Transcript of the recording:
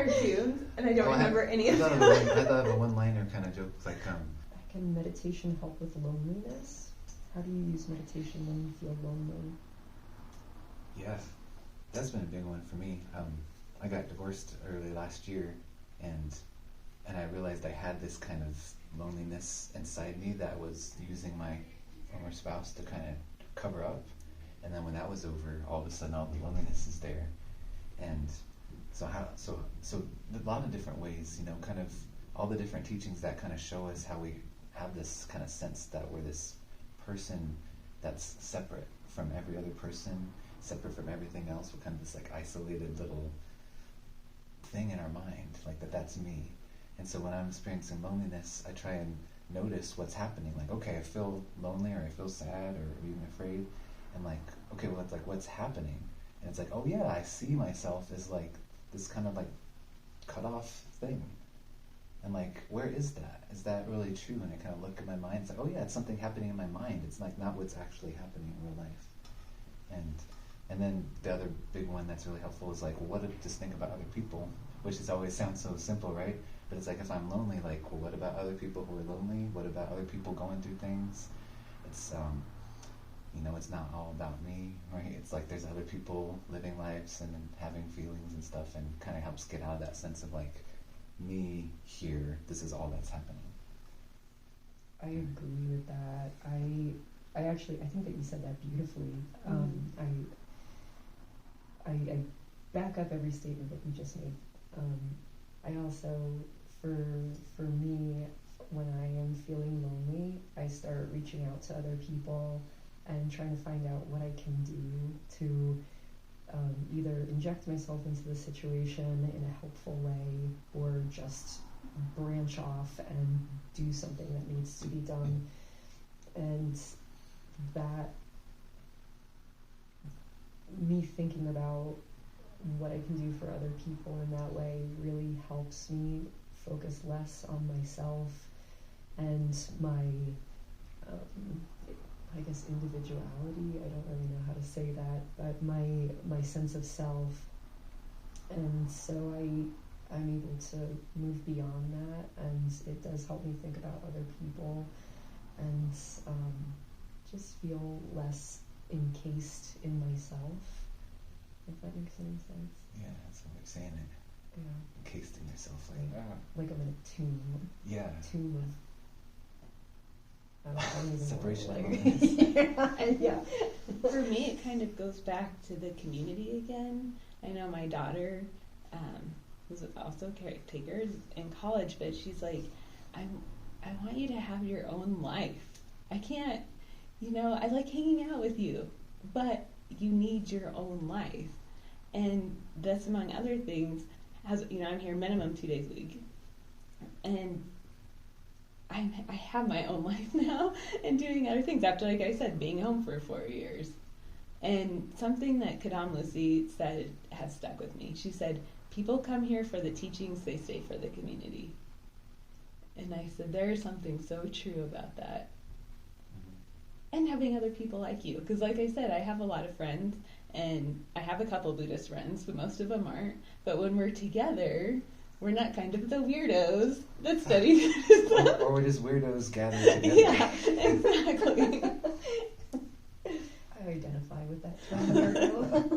cartoons, and I don't remember any of them. I thought of a one-liner kind of joke, like, Can meditation help with loneliness? How do you use meditation when you feel lonely? yeah, that's been a big one for me. I got divorced early last year, and I realized I had this kind of loneliness inside me that was using my former spouse to kind of cover up. And then when that was over, all of a sudden all the loneliness is there. And so a lot of different ways, kind of all the different teachings that kind of show us how we have this kind of sense that we're this person that's separate from every other person, separate from everything else. We're kind of this like isolated little thing in our mind, like that's me. And so when I'm experiencing loneliness, I try and notice what's happening. Like, okay, I feel lonely, or I feel sad, or even afraid. And like, okay, well, it's like, what's happening? And it's like, oh yeah, I see myself as like this kind of like cut off thing. And like, where is that? Is that really true? And I kind of look at my mind, it's like, oh yeah, it's something happening in my mind. It's like not what's actually happening in real life. And then the other big one that's really helpful is like, well, just think about other people, which is always sounds so simple, right? But it's like, if I'm lonely, like, well, what about other people who are lonely? What about other people going through things? It's, it's not all about me, right? It's like there's other people living lives and having feelings and stuff, and kind of helps get out of that sense of like, me here, this is all that's happening. I agree with that. I think that you said that beautifully. I back up every statement that you just made. I also, for me, when I am feeling lonely, I start reaching out to other people and trying to find out what I can do to either inject myself into the situation in a helpful way, or just branch off and do something that needs to be done. And that, me thinking about what I can do for other people in that way really helps me focus less on myself and my, I guess, individuality. I don't really know how to say that, but my sense of self. And so I'm able to move beyond that, and it does help me think about other people and just feel less encased in myself, if that makes any sense. Yeah, that's what we're saying it. Yeah. Encased in yourself, like I'm in a tomb. Yeah. Tomb of separation. Yeah. For me, it kind of goes back to the community again. I know my daughter was also a caretaker in college, but she's like, I want you to have your own life. I can't, I like hanging out with you, but you need your own life. And that's, among other things, I'm here minimum 2 days a week. And I have my own life now and doing other things after, like I said, being home for 4 years. And something that Kadampa said has stuck with me. She said, people come here for the teachings, they stay for the community. And I said, there is something so true about that. And having other people like you. Because like I said, I have a lot of friends, and I have a couple Buddhist friends, but most of them aren't. But when we're together, we're not kind of the weirdos that study Buddhism. or we're just weirdos gathered together. Yeah, exactly. I identify with that term.